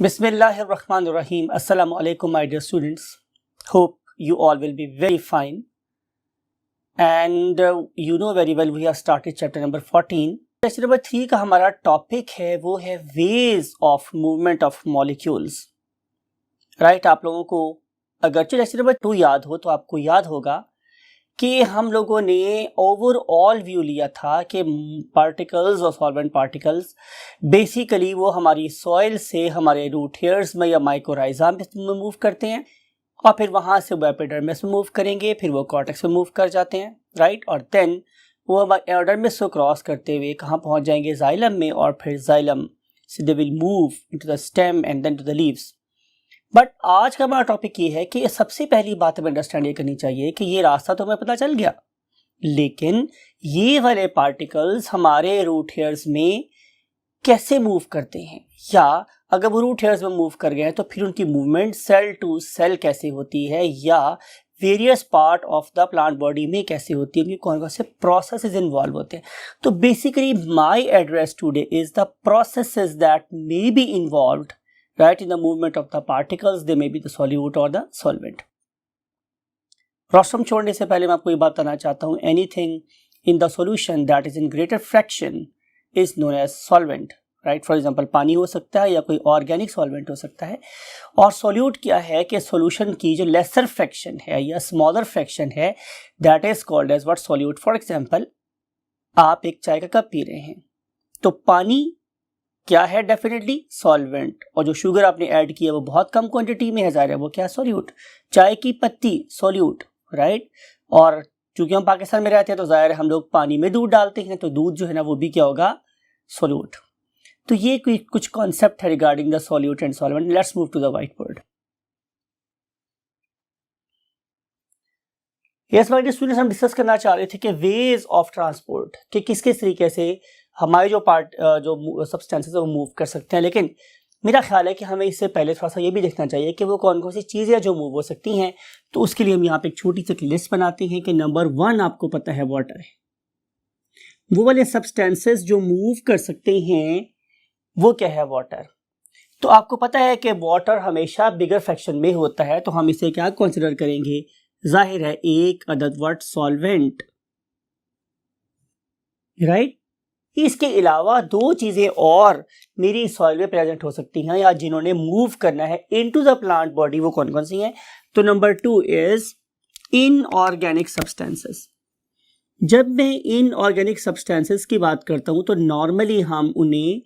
Bismillahirrahmanirrahim. Assalamu alaikum, my dear students. Hope you all will be very fine. And you know very well we have started chapter number 14. Chapter number 3 का हमारा topic है वो है ways of movement of molecules. Right, आप लोगों को अगर chapter number 2 याद हो तो आपको याद होगा कि हम लोगों ने ओवरऑल व्यू लिया था कि पार्टिकल्स और सॉल्वेंट पार्टिकल्स बेसिकली वो हमारी सॉइल से हमारे रूट हेयर्स में या माइकोराइजा में मूव करते हैं और फिर वहाँ से वो एपिडर्मिस में मूव करेंगे, फिर वो कॉर्टेक्स में मूव कर जाते हैं. राइट, और देन वो एपिडर्मिस को क्रॉस करते हुए कहाँ पहुँच जाएंगे, जाइलम में, और फिर जाइलम से they will move into the stem and then to the leaves. But आज का हमारा टॉपिक ये है कि सबसे पहली बात हमें अंडरस्टैंड ये करनी चाहिए कि ये रास्ता तो हमें पता चल गया, लेकिन ये वाले पार्टिकल्स हमारे रूट हेयर्स में कैसे मूव करते हैं, या अगर वो रूट हेयर्स में मूव कर गए हैं तो फिर उनकी मूवमेंट सेल टू सेल कैसे होती है, या various part of the plant body में कैसे होती है, उनके कौन कौन से प्रोसेसेस इन्वॉल्व होते हैं. तो basically my address today is the processes that may be involved right in the movement of the particles. They may be the solute or the solvent. रॉस्ट्रम छोड़ने से पहले मैं आपको ये बात बताना चाहता हूँ, anything in the solution that is in greater fraction is known as solvent. Right, for example पानी हो सकता है या कोई ऑर्गेनिक सॉल्वेंट हो सकता है. और सोल्यूट क्या है कि सोल्यूशन की जो लेसर फ्रैक्शन है या स्मॉलर फ्रैक्शन है, that is called as what, solute. For example आप एक चाय का कप पी रहे हैं तो पानी क्या है, डेफिनेटली सॉल्वेंट, और जो शुगर आपने ऐड किया वो बहुत कम क्वांटिटी में है, ज़ाहिर है वो क्या, सोल्यूट. चाय की पत्ती सोल्यूट. राइट, और चूंकि हम पाकिस्तान में रहते हैं तो ज़ाहिर है हम लोग पानी में दूध डालते हैं, तो दूध जो है ना वो भी क्या होगा, सोल्यूट. तो ये कुछ कॉन्सेप्ट है regarding the solute and solvent. Let's move to the white board. Yes my dear students, हम डिस्कस करना चाह रहे थे कि वेज ऑफ ट्रांसपोर्ट, कि किस किस तरीके से हमारे जो सब्सटेंसेस है वो मूव कर सकते हैं. लेकिन मेरा ख्याल है कि हमें इससे पहले थोड़ा सा ये भी देखना चाहिए कि वो कौन कौन सी चीज़ें जो मूव हो सकती हैं. तो उसके लिए हम यहाँ पे एक छोटी सी लिस्ट बनाते हैं कि नंबर 1 आपको पता है वाटर है. वो वाले सब्सटेंसेस जो मूव कर सकते हैं वो क्या है, वाटर. तो आपको पता है कि वाटर हमेशा बिगर फ्रैक्शन में होता है, तो हम इसे क्या कंसिडर करेंगे, जाहिर है एक अदद वर्ड सॉल्वेंट. राइट, इसके अलावा 2 चीजें और मेरी सॉइल में प्रेजेंट हो सकती हैं या जिन्होंने मूव करना है इनटू द प्लांट बॉडी, वो कौन कौन सी हैं. तो नंबर 2 इज इनऑर्गेनिक सब्सटेंसेस. जब मैं इनऑर्गेनिक सब्सटेंसेस की बात करता हूं तो नॉर्मली हम उन्हें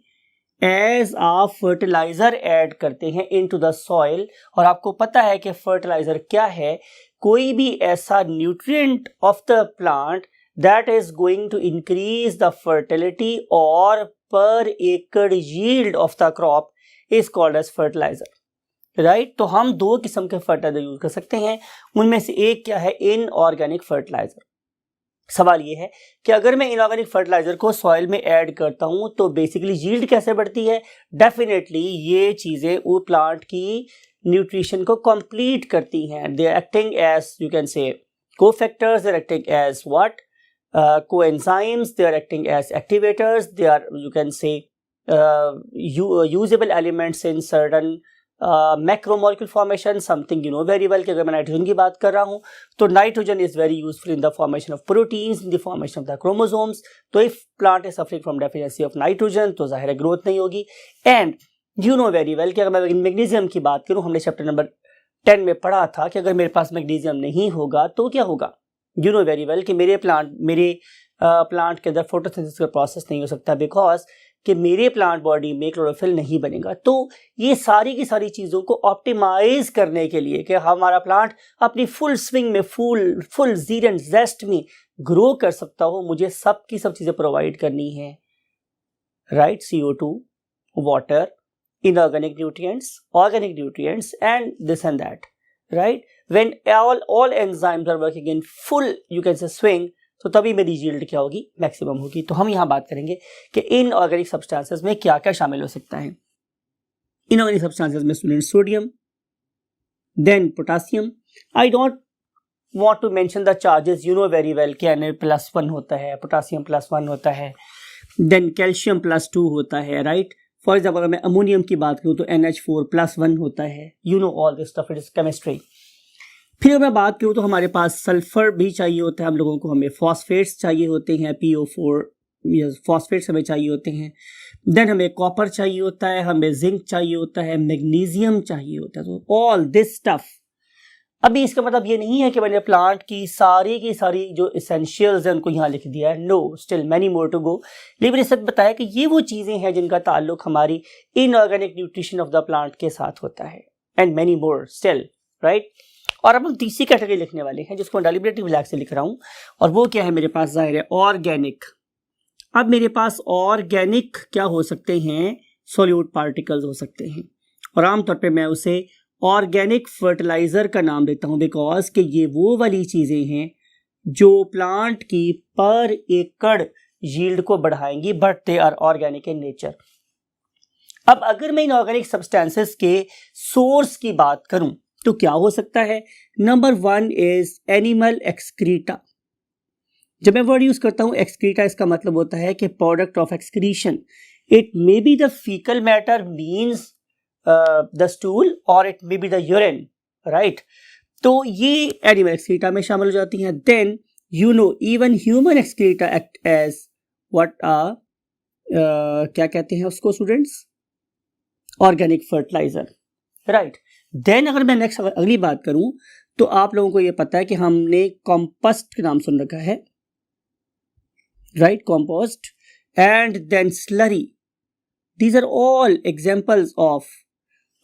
एज आ फर्टिलाइजर ऐड करते हैं इनटू द सॉइल. और आपको पता है कि फर्टिलाइजर क्या है, कोई भी ऐसा nutrient of the plant that is going to increase the fertility or per acre yield of the crop is called as fertilizer. Right, तो हम 2 किस्म के फर्टिलाइजर यूज कर सकते हैं, उनमें से एक क्या है, इनऑर्गेनिक फर्टिलाइजर. सवाल ये है कि अगर मैं इनऑर्गेनिक फर्टिलाइजर को सॉइल में ऐड करता हूं तो बेसिकली यील्ड कैसे बढ़ती है. डेफिनेटली ये चीजें वो प्लांट की न्यूट्रिशन को कंप्लीट करती हैं. They are acting as, you can say, cofactors. They are acting as what, coenzymes. They are acting as activators. They are, you can say, usable elements in certain macromolecule formation. Something you know very well कि अगर मैं nitrogen की बात कर रहा हूँ तो nitrogen is very useful in the formation of proteins, in the formation of the chromosomes. तो if plant is suffering from deficiency of nitrogen तो जाहिर है ग्रोथ नहीं होगी. And you know very well कि अगर मैं मैग्नीशियम की बात करूँ, हमने चैप्टर नंबर 10 में पढ़ा था कि अगर मेरे पास मैग्नीशियम नहीं होगा तो क्या होगा. यू नो वेरी वेल कि मेरे प्लांट के अंदर फोटोसिंथेसिस का प्रोसेस नहीं हो सकता, बिकॉज कि मेरे प्लांट बॉडी में क्लोरोफिल नहीं बनेगा. तो ये सारी की सारी चीज़ों को ऑप्टिमाइज करने के लिए कि हमारा प्लांट अपनी फुल स्विंग में, फुल जीर एंड जेस्ट में ग्रो कर सकता हो, मुझे सब की सब चीज़ें प्रोवाइड करनी है. Right, CO2, water, inorganic nutrients, organic nutrients, and this and that. Right, when all enzymes are working in full, you can say, swing, तो तभी मेरी यील्ड क्या होगी, मैक्सिमम होगी. तो हम यहाँ बात करेंगे कि इनऑर्गेनिक सब्सटेंसेस में क्या क्या शामिल हो सकता है. इनऑर्गेनिक सब्सटेंसेस में student sodium, then potassium. I don't want to mention the charges, you know very well कि Na+1 होता है, पोटासियम +1 होता है, देन कैल्शियम +2 होता है. राइट, फॉर एग्जाम्पल मैं अमोनियम की बात करूँ तो NH4+1 होता है, you know all this stuff, it is chemistry. फिर मैं बात करूँ तो हमारे पास सल्फर भी चाहिए होता है हम लोगों को, हमें फॉस्फेट्स चाहिए होते हैं, PO4 फॉस्फेट्स हमें चाहिए होते हैं। देन हमें कॉपर चाहिए होता है, हमें जिंक चाहिए होता है, मैग्नीशियम चाहिए होता है, तो ऑल दिस स्टफ। अभी इसका मतलब ये नहीं है कि मैंने प्लांट की सारी जो इसेंशियल्स हैं उनको यहाँ लिख दिया है, no, still many more to go. लेकिन मैंने सब बताया कि ये वो चीज़ें हैं जिनका ताल्लुक हमारी inorganic nutrition of the plant के साथ होता है, and many more still, right. और अब हम तीसरी कैटेगरी लिखने वाले हैं जिसको डेलिबरेटली ब्लैक से लिख रहा हूँ, और वो क्या है मेरे पास, जाहिर है ऑर्गेनिक। अब मेरे पास ऑर्गेनिक क्या हो सकते हैं, सॉल्यूट पार्टिकल्स हो सकते हैं, और आमतौर पे मैं उसे ऑर्गेनिक फर्टिलाइज़र का नाम देता हूँ, बिकॉज कि ये वो वाली चीज़ें हैं जो प्लांट की पर एकड़ यील्ड को बढ़ाएंगी, but they are organic in nature. अब अगर मैं इन ऑर्गेनिक सब्सटेंसेस के सोर्स की बात करूं तो क्या हो सकता है, नंबर 1 इज एनिमल एक्सक्रीटा। जब मैं वर्ड यूज करता हूं एक्सक्रीटा, इसका मतलब होता है कि product of excretion. It may be the faecal matter means the stool, और it may be the urine, right. तो ये एनिमल एक्सक्रीटा में शामिल हो जाती हैं। Then you know even human excreta act as what क्या कहते हैं उसको students, organic fertiliser, right. Then अगर मैं नेक्स्ट अगली बात करूं तो आप लोगों को ये पता है कि हमने कॉम्पोस्ट का नाम सुन रखा है, right, compost, and then slurry. These are all examples of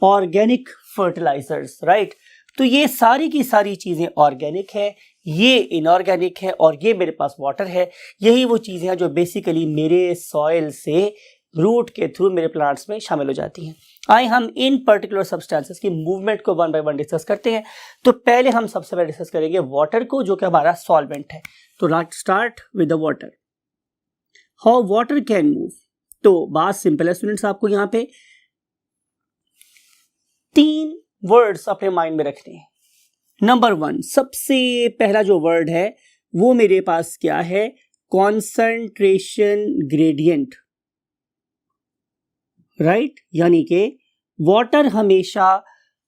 organic fertilisers, right. तो ये सारी की सारी चीजें ऑर्गेनिक है, ये इनऑर्गेनिक है, और ये मेरे पास वाटर है। यही वो चीजें हैं जो बेसिकली मेरे सॉइल से रूट के थ्रू मेरे प्लांट्स में शामिल हो जाती हैं। आइए हम इन पर्टिकुलर सब्सटेंसेस की मूवमेंट को वन बाय वन डिस्कस करते हैं। तो पहले हम सबसे पहले डिस्कस करेंगे वाटर को, जो कि हमारा सॉल्वेंट है। तो let's start with the water. How water can move. तो बात सिंपल है स्टूडेंट्स, आपको यहाँ पे 3 वर्ड्स अपने माइंड में रखने हैं। नंबर 1, सबसे पहला जो वर्ड है वो मेरे पास क्या है, कॉन्सेंट्रेशन ग्रेडियंट, राइट। यानी कि वाटर हमेशा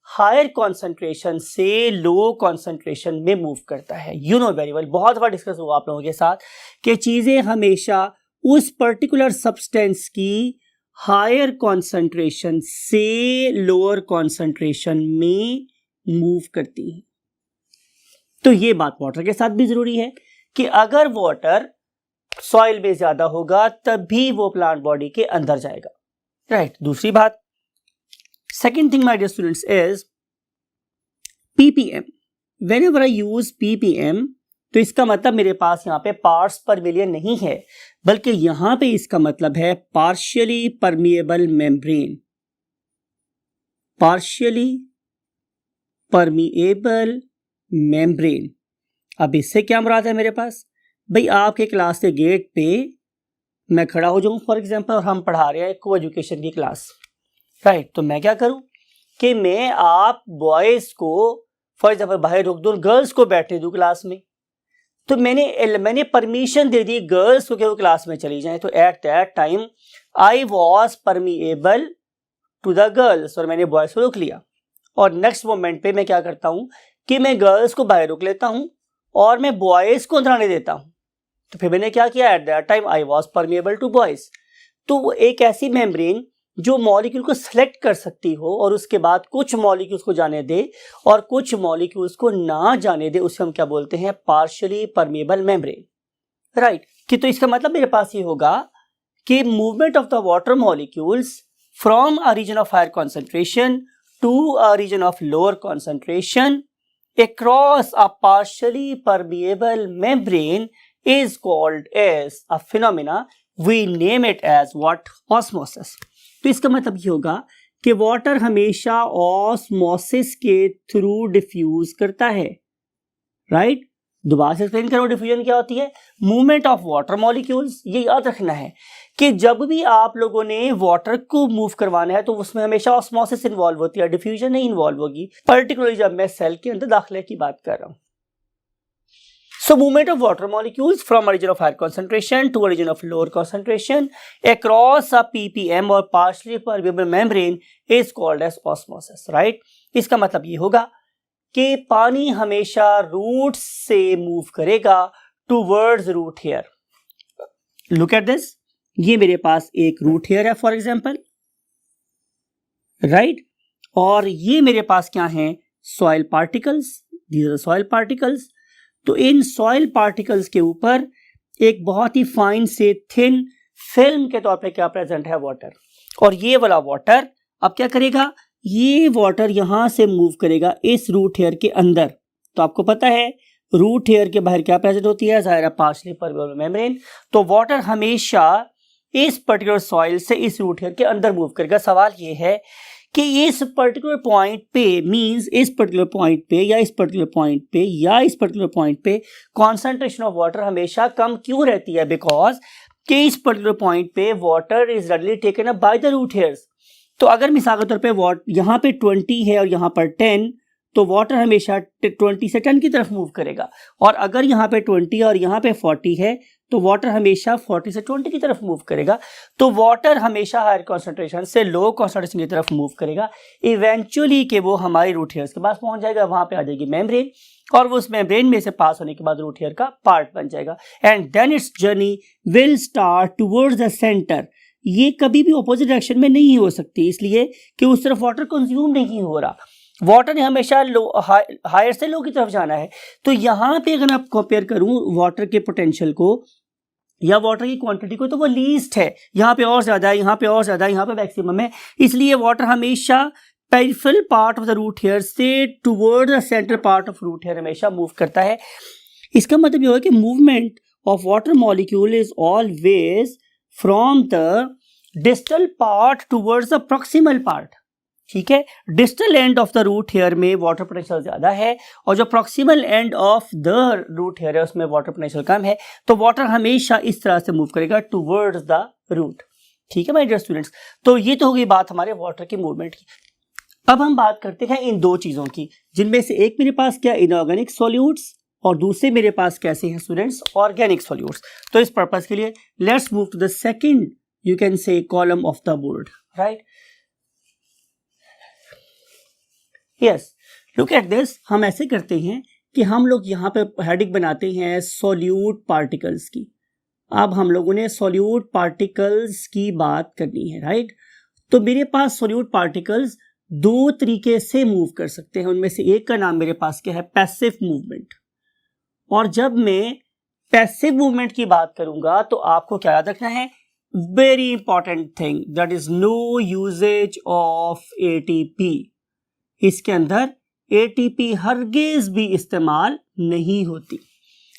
हायर कॉन्सेंट्रेशन से लो कॉन्सेंट्रेशन में मूव करता है। यू नो वेरी वेल, बहुत बार डिस्कस हुआ आप लोगों के साथ कि चीजें हमेशा उस पर्टिकुलर सब्सटेंस की हायर कॉन्सेंट्रेशन से लोअर कॉन्सेंट्रेशन में मूव करती हैं। तो ये बात वाटर के साथ भी जरूरी है कि अगर वाटर सॉइल में ज्यादा होगा तभी वो प्लांट बॉडी के अंदर जाएगा, राइट। दूसरी बात, second thing my dear students is ppm। Whenever I use ppm तो इसका मतलब मेरे पास यहाँ पे पार्ट्स पर मिलियन नहीं है, बल्कि यहां पे इसका मतलब है partially permeable membrane. Partially permeable membrane. अब इससे क्या मुराद है मेरे पास, भाई आपके क्लास के गेट पे मैं खड़ा हो जाऊं फॉर एग्जांपल, और हम पढ़ा रहे हैं को एजुकेशन की क्लास, राइट। तो मैं क्या करूं कि मैं आप बॉयज को फॉर एग्जांपल बाहर रोक दूं, गर्ल्स को बैठने दूं क्लास में। तो मैंने परमिशन दे दी गर्ल्स को कि वो क्लास में चली जाएं। तो at that time I was permeable to the girls, और मैंने बॉयज को रोक लिया। और नेक्स्ट मोमेंट पे मैं क्या करता हूं कि मैं गर्ल्स को बाहर रोक लेता हूं और मैं बॉयज को अंदर आने देता हूं। तो फिर मैंने क्या किया, at that time I was permeable to boys. तो वो एक ऐसी मेम्ब्रेन जो मॉलिक्यूल को सिलेक्ट कर सकती हो और उसके बाद कुछ मॉलिक्यूल्स को जाने दे और कुछ मॉलिक्यूल्स को ना जाने दे, उसे हम क्या बोलते हैं, पार्शियली परमिएबल मेम्ब्रेन, राइट। कि तो इसका मतलब मेरे पास ये होगा कि movement of the water molecules from a region of higher concentration to a region of lower concentration across a partially permeable membrane is called as a phenomena. We name it as what? Osmosis. तो इसका मतलब ये होगा कि water हमेशा osmosis के through diffuse करता है, राइट। दोबारा से एक्सप्लेन करो डिफ्यूजन क्या होती है, मूवमेंट ऑफ वाटर मॉलिक्यूल्स। ये याद रखना है कि जब भी आप लोगों ने वाटर को मूव करवाना है तो उसमें हमेशा ऑस्मोसिस इन्वॉल्व होती है, डिफ्यूजन नहीं इन्वॉल्व होगी, पर्टिकुलरली जब मैं सेल के अंदर दाखिले की बात कर रहा हूं। So movement of water molecules from origin of higher concentration to origin of lower concentration across a ppm or partially permeable membrane is called as osmosis, right? इसका मतलब ये होगा कि पानी हमेशा रूट से मूव करेगा towards root hair. Look at this, ये मेरे पास एक रूट हेयर है फॉर एग्जांपल, राइट? और ये मेरे पास क्या है? Soil particles. These are soil particles. तो इन सॉइल पार्टिकल्स के ऊपर एक बहुत ही फाइन से थिन फिल्म के तौर पे क्या प्रेजेंट है? वाटर. और ये वाला वाटर अब क्या करेगा? ये वाटर यहां से मूव करेगा इस रूट हेयर के अंदर. तो आपको पता है रूट हेयर के बाहर क्या प्रेजेंट होती है? जाहिर है पार्शियली परमेबल मेम्ब्रेन. तो वाटर हमेशा इस पर्टिकुलर सॉइल से इस रूट हेयर के अंदर मूव करेगा. सवाल ये है कि इस पर्टिकुलर पॉइंट पे मींस इस पर्टिकुलर पॉइंट पे या इस पर्टिकुलर पॉइंट पे या इस पर्टिकुलर पॉइंट पे कॉन्सेंट्रेशन ऑफ वाटर हमेशा कम क्यों रहती है? बिकॉज कि इस पर्टिकुलर पॉइंट पे water is readily taken up by the root hairs. तो अगर मिसाल के तौर पे यहाँ पे 20 है और यहाँ पर 10, तो वाटर हमेशा 20 से 10 की तरफ मूव करेगा. और अगर यहाँ पे 20 और यहाँ पे 40 है तो वाटर हमेशा 40 से 20 की तरफ मूव करेगा. तो वाटर हमेशा हायर कॉन्सेंट्रेशन से लो कॉन्सेंट्रेशन की तरफ मूव करेगा. इवेंचुअली कि वो हमारी रूट हेयर्स के पास पहुंच जाएगा, वहां पे आ जाएगी मेम्ब्रेन, और वो उस मेम्ब्रेन में से पास होने के बाद रूट हेयर का पार्ट बन जाएगा. And then its journey will start towards the centre. ये कभी भी ऑपोजिट डायरेक्शन में नहीं हो सकती, इसलिए कि उस तरफ वाटर कंज्यूम नहीं हो रहा. वाटर ने हमेशा लो हायर से लो की तरफ जाना है. तो यहाँ पे अगर आप कंपेयर करूं वाटर के पोटेंशियल को या वाटर की क्वांटिटी को, तो वो लीस्ट है. यहाँ पे और ज्यादा है, यहाँ पे और ज्यादा है, यहाँ पे मैक्सिमम है. इसलिए वाटर हमेशा peripheral part of the root hair से toward the centre part of root hair हमेशा मूव करता है. इसका मतलब ये होगा कि movement of water molecule is always from the distal part towards the proximal part. ठीक है, distal end of the root hair में वाटर पोटेंशियल ज्यादा है और जो proximal end of the root hair है उसमें वाटर पोटेंशियल कम है. तो वाटर हमेशा इस तरह से मूव करेगा टुवर्ड्स द रूट. ठीक है माय डियर स्टूडेंट्स, तो ये तो हो गई बात हमारे वाटर की मूवमेंट की. अब हम बात करते हैं इन दो चीजों की, जिनमें से एक मेरे पास क्या इनऑर्गेनिक सॉल्यूट्स और दूसरे मेरे पास कैसे हैं स्टूडेंट्स? Organic solutes. तो इस पर्पस के लिए let's move to the second you can say column of the board, right? Yes, look at this. हम ऐसे करते हैं कि हम लोग यहाँ पे हेडिंग बनाते हैं सॉल्यूट पार्टिकल्स की. अब हम लोगों ने सॉल्यूट पार्टिकल्स की बात करनी है, राइट? तो मेरे पास सॉल्यूट पार्टिकल्स दो तरीके से मूव कर सकते हैं. उनमें से एक का नाम मेरे पास क्या है? Passive movement. और जब मैं पैसिव मूवमेंट की बात करूंगा तो आपको क्या याद रखना है? Very important thing, that is no usages of ATP. इसके अंदर एटीपी हरगिज भी इस्तेमाल नहीं होती.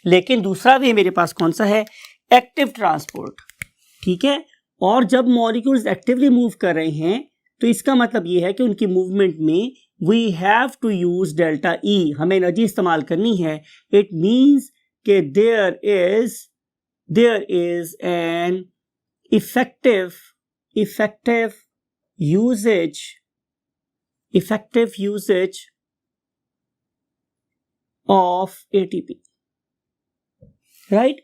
लेकिन दूसरा वे मेरे पास कौन सा है? Active transport. ठीक है, और जब मॉलिक्यूल्स एक्टिवली मूव कर रहे हैं तो इसका मतलब ये है कि उनकी मूवमेंट में we have to use delta E. हमें एनर्जी इस्तेमाल करनी है. इट मीन्स कि there is an effective usage of ATP, राइट?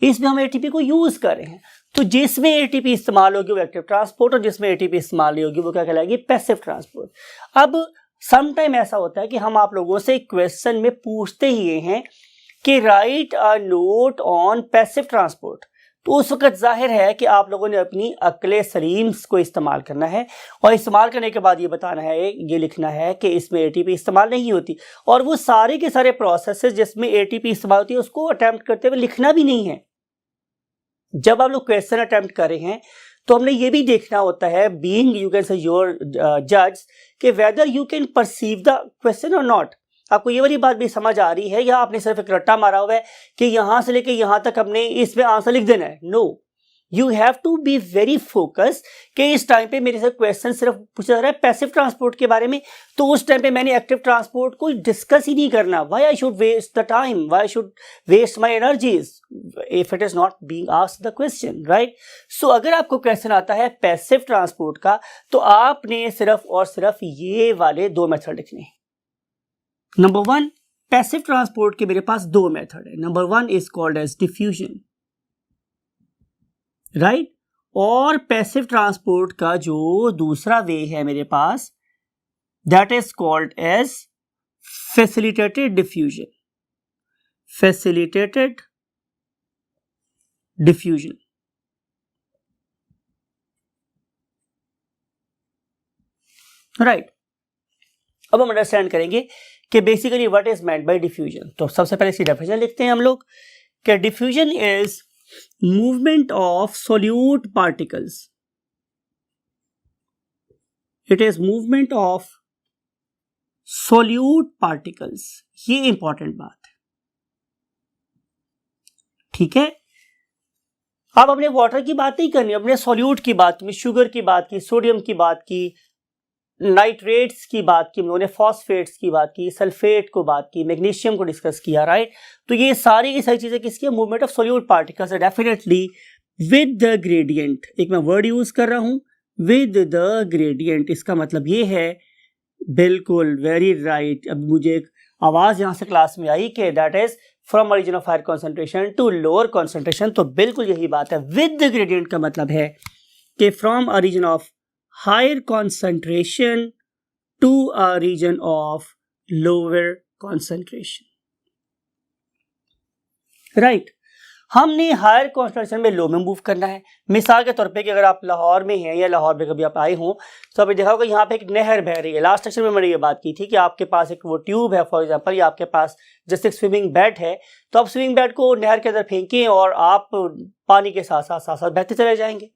इसमें हम ATP को यूज कर रहे हैं. तो जिसमें ATP इस्तेमाल होगी वो एक्टिव ट्रांसपोर्ट और जिसमें ATP इस्तेमाल नहीं होगी वो क्या कहलाएगी? Passive transport. अब सम टाइम ऐसा होता है कि हम आप लोगों से क्वेश्चन में पूछते ही हैं कि right a note on passive transport. तो उस वक्त जाहिर है कि आप लोगों ने अपनी अक्ले सलीम को इस्तेमाल करना है और इस्तेमाल करने के बाद ये बताना है, ये लिखना है कि इसमें एटीपी इस्तेमाल नहीं होती. और वो सारे के सारे प्रोसेसेस जिसमें एटीपी इस्तेमाल होती है उसको अटेम्प्ट करते हुए लिखना भी नहीं है. जब आप लोग क्वेश्चन अटेम्प्ट कर रहे हैं तो हमने ये भी देखना होता है, बीइंग यू कैन से योर जज, कि whether you can perceive the question और नॉट. आपको ये वाली बात भी समझ आ रही है या आपने सिर्फ एक रट्टा मारा हुआ है कि यहां से लेके यहां तक हमने इसमें आंसर लिख देना है? No, you have to be very focus कि इस टाइम पे मेरे से क्वेश्चन सिर्फ पूछा जा रहा है पैसिव ट्रांसपोर्ट के बारे में, तो उस टाइम पे मैंने एक्टिव ट्रांसपोर्ट को डिस्कस ही नहीं करना. Why I should waste the time, why I should waste my energies if it is not being asked the question, right? So अगर आपको क्वेश्चन आता है पैसिव ट्रांसपोर्ट का तो आपने सिर्फ और सिर्फ ये वाले दो मेथड लिखने. नंबर 1, पैसिव ट्रांसपोर्ट के मेरे पास दो मेथड है. Number one is called as diffusion, right. और पैसिव ट्रांसपोर्ट का जो दूसरा वे है मेरे पास, that is called as facilitated diffusion. Facilitated diffusion. Right. अब हम अंडरस्टैंड करेंगे कि basically what is meant by diffusion. तो सबसे पहले इसकी डेफिनेशन लिखते हैं हम लोग कि diffusion is movement of solute particles. It is movement of solute particles. ये इंपॉर्टेंट बात है, ठीक है. अब हमने वाटर की बात नहीं करनी, अपने सोल्यूट की बात की, शुगर की बात की, सोडियम की बात की, नाइट्रेट्स की बात की, उन्होंने फॉस्फेट्स की बात की, सल्फेट को बात की, मैग्नीशियम को डिस्कस किया, राइट. तो ये सारी की सारी चीजें किसकी है? Movement of solute particles. Definitely with the gradient. एक मैं वर्ड यूज कर रहा हूं, विद द ग्रेडियंट. इसका मतलब ये है, बिल्कुल वेरी राइट. अब मुझे एक आवाज यहां से क्लास में आई कि that is from region of higher concentration to lower concentration. तो बिल्कुल यही बात है. विद द ग्रेडियंट का मतलब है कि from a region of higher concentration to a region of lower concentration, right. हमने हायर कॉन्सेंट्रेशन में लो में मूव करना है. मिसाल के तौर पे कि अगर आप लाहौर में हैं या लाहौर में कभी आप आए हों तो आपने देखा होगा यहाँ पे एक नहर बह रही है. लास्ट सेक्शन में मैंने ये बात की थी कि आपके पास एक वो ट्यूब है, फॉर एग्जांपल, या आपके पास जैसे एक स्विमिंग बैट है, तो आप स्विमिंग बैट को नहर के अंदर फेंकें और आप पानी के साथ साथ बहते चले जाएंगे,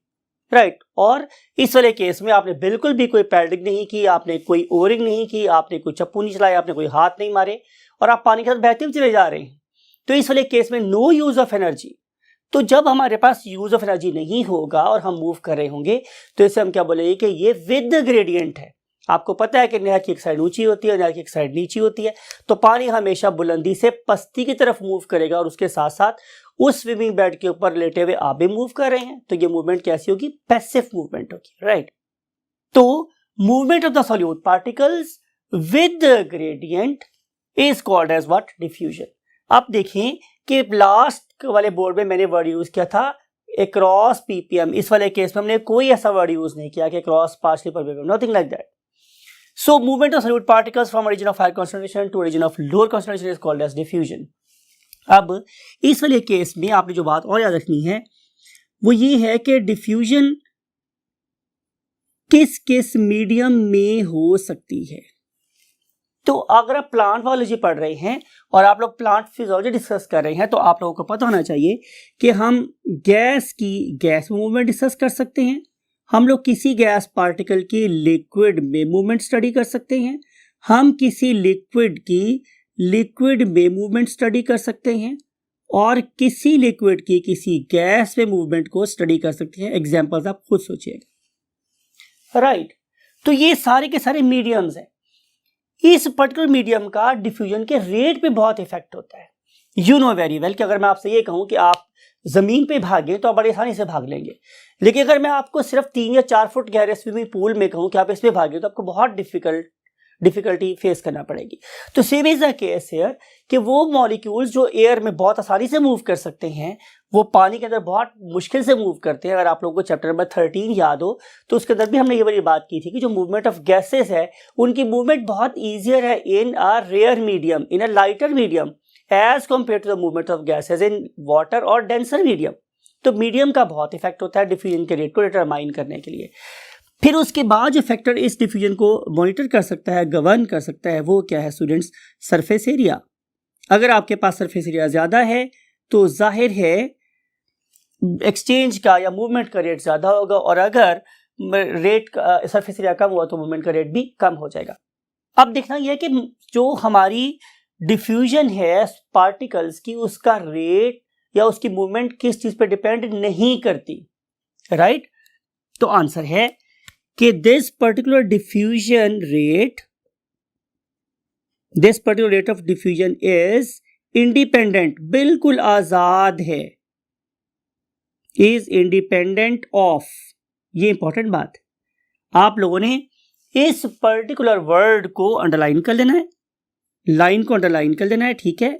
राइट. और इस वाले केस में आपने बिल्कुल भी कोई पैडलिंग नहीं की, आपने कोई ओरिंग नहीं की, आपने कोई चप्पू नहीं चलाया, आपने कोई हाथ नहीं मारे और आप पानी के साथ बहते हुए चले जा रहे हैं. तो इस वाले केस में नो यूज ऑफ एनर्जी. तो जब हमारे पास यूज ऑफ एनर्जी नहीं होगा और हम मूव कर रहे होंगे तो इसे हम क्या बोलेंगे कि ये विद ग्रेडियंट है. आपको पता है कि नहर की एक साइड ऊंची होती है, नहर की एक साइड नीची होती है, तो पानी हमेशा बुलंदी से पस्ती की तरफ मूव करेगा और उसके साथ साथ उस स्विमिंग बैट के ऊपर लेटे हुए आप भी मूव कर रहे हैं. तो ये मूवमेंट कैसी होगी? पैसिव मूवमेंट होगी, राइट. तो movement of the solute particles with gradient is called as what? Diffusion. अब देखें कि लास्ट वाले बोर्ड में मैंने वर्ड यूज किया था अक्रॉस पीपीएम. इस वाले केस में हमने कोई ऐसा वर्ड यूज नहीं किया कि अक्रॉस पार्शियली पर ppm, nothing like that. So movement of solute particles from a region of higher concentration to a region of lower concentration is called as diffusion. अब इस वाले केस में आपने जो बात और याद रखनी है वो ये है कि डिफ्यूजन किस किस मीडियम में हो सकती है. तो अगर आप प्लांट बायोलॉजी पढ़ रहे हैं और आप लोग प्लांट फिजियोलॉजी डिस्कस कर रहे हैं तो आप लोगों को पता होना चाहिए कि हम गैस मूवमेंट डिस्कस कर सकते हैं, हम लोग किसी गैस पार्टिकल की लिक्विड में मूवमेंट स्टडी कर सकते हैं, हम किसी लिक्विड की लिक्विड में मूवमेंट स्टडी कर सकते हैं और किसी लिक्विड की किसी गैस में मूवमेंट को स्टडी कर सकते हैं. एग्जांपल्स आप खुद सोचिएगा, राइट. तो ये सारे के सारे मीडियम्स हैं. इस पर्टिकुलर मीडियम का डिफ्यूजन के रेट पे बहुत इफेक्ट होता है. यू नो वेरी वेल कि अगर मैं आपसे ये कहूं कि आप जमीन पे भागें तो आप बड़ी आसानी से भाग लेंगे, लेकिन अगर मैं आपको सिर्फ 3 या 4 फुट गहरे स्विमिंग पूल में कहूं कि आप इसमें भागें तो आपको बहुत डिफिकल्टी फेस करना पड़ेगी. तो same is the case here कि वो मॉलिक्यूल्स जो एयर में बहुत आसानी से मूव कर सकते हैं वो पानी के अंदर बहुत मुश्किल से मूव करते हैं. अगर आप लोगों को चैप्टर नंबर 13 याद हो तो उसके अंदर भी हमने ये वाली बात की थी कि जो मूवमेंट ऑफ गैसेस है उनकी मूवमेंट बहुत ईजियर है in a rare medium, in a lighter medium as compare to the movement of gases in water और डेंसर मीडियम. तो मीडियम का बहुत इफेक्ट होता है डिफ्यूजन के रेट को डिटरमाइन करने के लिए. फिर उसके बाद जो फैक्टर इस डिफ्यूजन को मॉनिटर कर सकता है, गवर्न कर सकता है, वो क्या है स्टूडेंट्स? Surface area. अगर आपके पास सरफेस एरिया ज्यादा है तो जाहिर है एक्सचेंज का या मूवमेंट का रेट ज्यादा होगा और अगर रेट सरफेस एरिया कम हुआ तो मूवमेंट का रेट भी कम हो जाएगा. अब देखना यह है कि जो हमारी डिफ्यूजन है पार्टिकल्स की उसका रेट या उसकी मूवमेंट किस चीज पे डिपेंड नहीं करती, राइट. तो आंसर है कि this particular rate of diffusion is independent, बिल्कुल आजाद है, इज इंडिपेंडेंट ऑफ. ये इंपॉर्टेंट बात आप लोगों ने इस पर्टिकुलर वर्ड को अंडरलाइन कर लेना है. लाइन को अंडरलाइन कर देना है, ठीक है,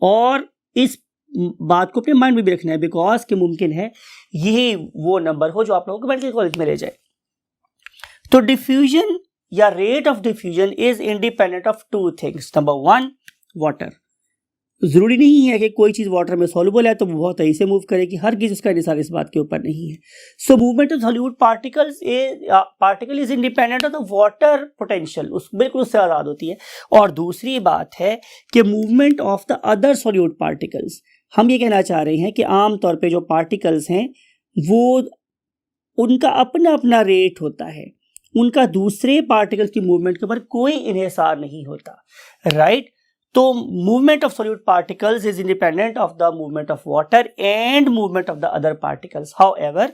और इस बात को अपने माइंड में भी रखना है बिकॉज कि मुमकिन है यही वो नंबर हो जो आप लोगों को मेडिकल कॉलेज में ले जाए। तो डिफ्यूजन या rate of diffusion is independent of two things. Number one, water. जरूरी नहीं है कि कोई चीज वाटर में सॉल्युबल है तो वो बहुत तेजी से मूव करेगी, हर चीज उसका निसार इस बात के ऊपर नहीं है। सो movement of solute particle is independent of the water potential, उस बिल्कुल उससे आजाद होती है। और दूसरी बात है कि movement of the other solute particles, हम ये कहना चाह रहे हैं कि आमतौर पे जो पार्टिकल्स हैं वो उनका अपना अपना रेट होता है, उनका दूसरे पार्टिकल्स की मूवमेंट के ऊपर कोई इन्हिसार नहीं होता, राइट। तो movement of solute particles is independent of the movement of water and movement of the other particles. However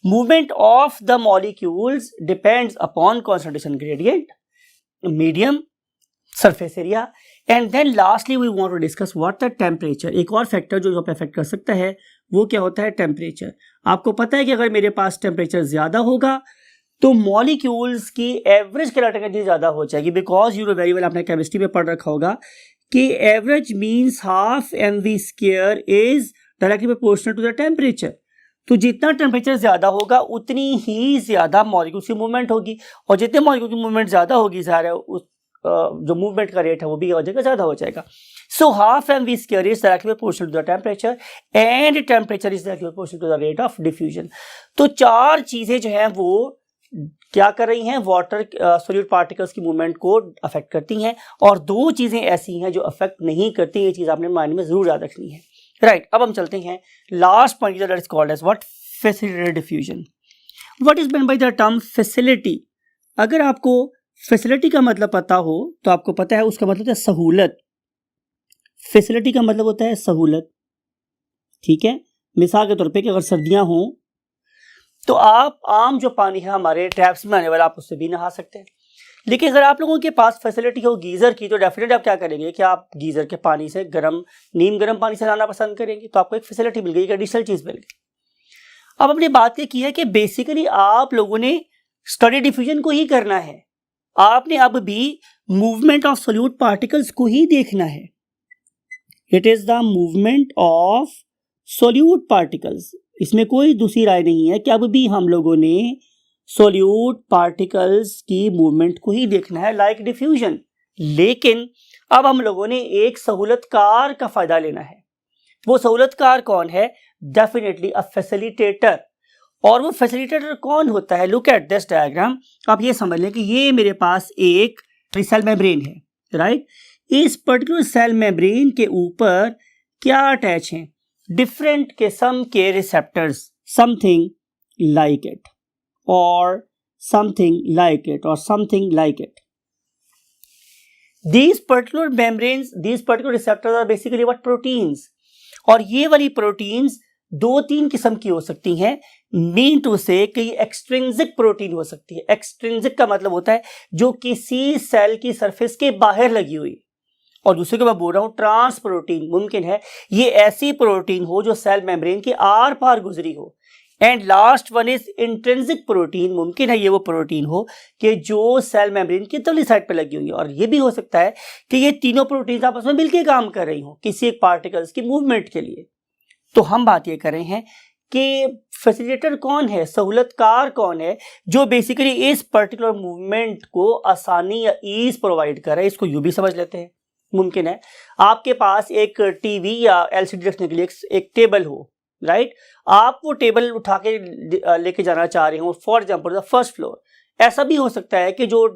movement of the molecules depends upon concentration gradient, medium, surface area, and then lastly we want to discuss what the temperature. एक और factor जो यहाँ पे affect कर सकता है वो क्या होता है, टेम्परेचर। आपको पता है कि अगर मेरे पास टेम्परेचर ज्यादा होगा तो मॉलिक्यूल्स की एवरेज किनेटिक एनर्जी ज्यादा हो जाएगी, because you know very well, आपने केमिस्ट्री में पढ़ रखा होगा कि average means half mv square is directly proportional to the temperature. तो जितना टेम्परेचर ज्यादा होगा उतनी ही ज्यादा मॉलिक्यूल्स की मूवमेंट होगी, और जितने मॉलिक्यूल की मूवमेंट ज्यादा होगी ज़ाहिर है उस जो मूवमेंट का रेट है वो भी हो जाएगा, ज्यादा हो जाएगा। So half mv square is directly proportional to the temperature and temperature is directly proportional to the rate of diffusion. तो चार चीजें जो हैं वो क्या कर रही हैं, वाटर सॉल्यूट पार्टिकल्स की मूवमेंट को अफेक्ट करती हैं, और दो चीजें ऐसी हैं जो अफेक्ट नहीं करती। ये चीज आपने माइंड में जरूर याद रखनी है, राइट। अब हम चलते हैं last point that is called as what, facilitated diffusion. What is meant by the term facility. अगर आपको फैसिलिटी का मतलब पता हो तो आपको पता है उसका मतलब होता है सहूलत। फैसिलिटी का मतलब होता है सहूलत, ठीक है। मिसाल के तौर पे कि अगर सर्दियां हों तो आप आम जो पानी है हमारे टैप्स में आने वाला आप उससे भी नहा सकते हैं, लेकिन अगर आप लोगों के पास फैसिलिटी हो गीज़र की तो डेफिनेटली आप क्या करेंगे कि आप गीज़र के पानी से नीम गर्म पानी से नहाना पसंद करेंगे। तो आपको एक फैसिलिटी मिल गई, एक एडिशनल चीज़ मिल गई। अब अपनी बात ये की है कि बेसिकली आप लोगों ने स्टडी डिफ्यूजन को ही करना है, आपने अब भी मूवमेंट ऑफ सॉल्यूट पार्टिकल्स को ही देखना है। It is the movement of solute particles, इसमें कोई दूसरी राय नहीं है कि अब भी हम लोगों ने सॉल्यूट पार्टिकल्स की मूवमेंट को ही देखना है लाइक डिफ्यूजन। लेकिन अब हम लोगों ने एक सहूलतकार का फायदा लेना है। वो सहूलतकार कौन है? Definitely a facilitator. और वो फैसिलिटेटर कौन होता है? Look at this diagram. आप ये समझ लें कि ये मेरे पास एक सेल मेम्ब्रेन है, राइट। इस पर्टिकुलर सेल मेम्ब्रेन के ऊपर क्या अटैच है? डिफरेंट किस्म के रिसेप्टर्स, समथिंग लाइक इट और समथिंग लाइक इट और something like it. These particular membranes, these particular receptors are basically what? Proteins। और ये वाली प्रोटीन्स दो तीन किस्म की हो सकती हैं। मीन टू से कि एक्सट्रिंसिक प्रोटीन हो सकती है। एक्सट्रिंसिक का मतलब होता है जो किसी सेल की सरफेस के बाहर लगी हुई, और दूसरे को मैं बोल रहा हूं ट्रांस प्रोटीन। मुमकिन है ये ऐसी प्रोटीन हो जो सेल मेम्ब्रेन के आर पार गुजरी हो। And last one is intrinsic protein. मुमकिन है ये वो प्रोटीन हो कि जो सेल मेम्ब्रेन की तली साइड पर लगी हुई है, और ये भी हो सकता है कि ये तीनों प्रोटीन आपस में मिलकर काम कर रही हो किसी एक पार्टिकल्स की मूवमेंट के लिए। तो हम बात ये कर रहे हैं कि फैसिलिटेटर कौन है, सहूलतकार कौन है, जो बेसिकली इस पर्टिकुलर मूवमेंट को आसानी या ईज प्रोवाइड कर रहा है। इसको यूं भी समझ लेते हैं। मुमकिन है आपके पास एक टीवी या एलसीडी रखने के लिए एक टेबल हो, राइट। आप वो टेबल उठा के लेके जाना चाह रहे हो for example the first floor. ऐसा भी हो सकता है कि जो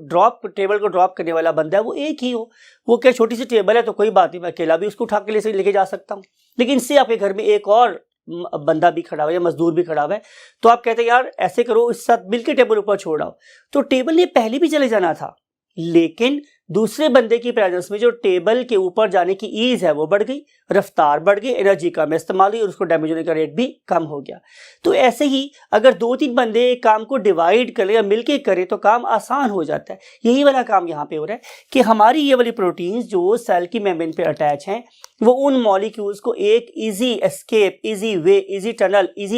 टेबल को ड्रॉप करने वाला बंदा है वो एक ही हो। वो क्या छोटी सी टेबल है तो कोई बात नहीं, मैं अकेला भी उसको उठा के लेके जा सकता हूँ। लेकिन इससे आपके घर में एक और बंदा भी खड़ा हुआ है या मजदूर भी खड़ा हुआ है, तो आप कहते हैं यार ऐसे करो, इस साथ मिलकर टेबल ऊपर छोड़ आओ। तो टेबल ने पहले भी चले जाना था, लेकिन दूसरे बंदे की प्रेजेंस में जो टेबल के ऊपर जाने की ईज है वो बढ़ गई, रफ्तार बढ़ गई, एनर्जी कम इस्तेमाल हुई और उसको डैमेज होने का रेट भी कम हो गया। तो ऐसे ही अगर दो तीन बंदे काम को डिवाइड करें या मिलके करें तो काम आसान हो जाता है। यही वाला काम यहाँ पे हो रहा है कि हमारी ये वाली प्रोटीन्स जो सेल की मेम्ब्रेन पे अटैच हैं वो उन मॉलिक्यूल्स को एक easy escape, easy way, easy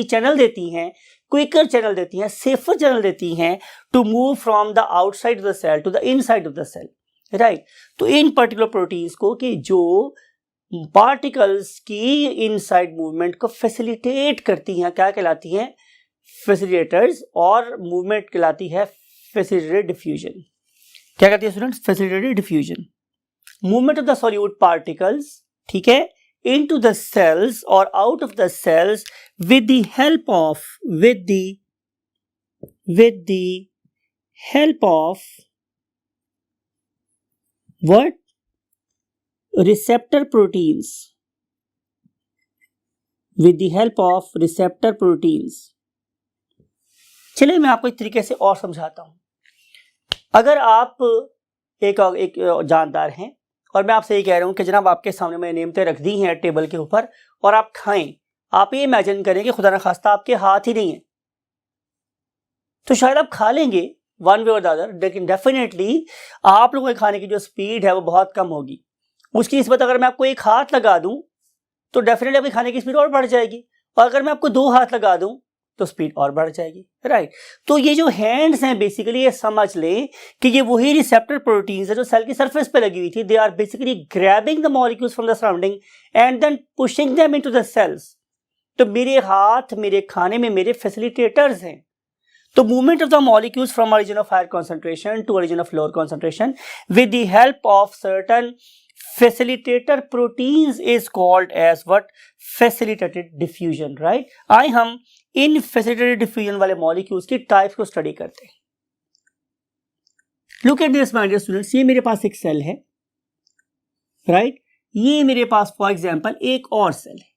channel देती हैं, क्विकर चैनल देती हैं, सेफर चैनल देती हैं to move from the outside of the cell to the inside of the cell. Right. तो इन पर्टिकुलर प्रोटीन्स को कि जो पार्टिकल्स की इनसाइड मूवमेंट को फैसिलिटेट करती हैं क्या कहलाती हैं? फैसिलिटेटर्स। और मूवमेंट कहलाती है फैसिलिटेटेड डिफ्यूजन। क्या कहती है students? Facilitated diffusion. Movement of the solute particles, ठीक है, into the cells or out of the cells with the help of what? Receptor proteins. With the help of receptor proteins. चलिए मैं आपको एक तरीके से और समझाता हूं। अगर आप एक जानदार हैं और मैं आपसे ये कह रहा हूं कि जनाब आपके सामने मैंने नेमतें रख दी हैं टेबल के ऊपर और आप खाएं, आप ये इमेजिन करें कि खुदा न खास्ता आपके हाथ ही नहीं है, तो शायद आप खा लेंगे वन वे और द अदर, लेकिन डेफिनेटली आप लोगों के खाने की जो स्पीड है वो बहुत कम होगी। उसकी निस्बत अगर मैं आपको एक हाथ लगा दूं तो डेफिनेटली आपकी खाने की स्पीड और बढ़ जाएगी, और अगर मैं आपको 2 हाथ लगा दूं तो स्पीड और बढ़ जाएगी, राइट। तो ये जो हैंड्स हैं बेसिकली ये समझ लें कि ये वही रिसेप्टर प्रोटीन्स है जो सेल की सरफेस पे लगी हुई थी। They are basically grabbing the molecules from the surrounding and then pushing them into the cells. तो मेरे हाथ मेरे खाने में मेरे फैसिलिटेटर्स हैं। तो movement of the molecules from origin of higher concentration to origin of lower concentration with the help of certain facilitator proteins is called as what? Facilitated diffusion, right. आइए हम इन फैसिलिटेटेड डिफ्यूजन वाले molecules की types को study करते हैं। Look at this my dear students, ये मेरे पास एक सेल है, राइट। ये मेरे पास फॉर एग्जांपल एक और सेल है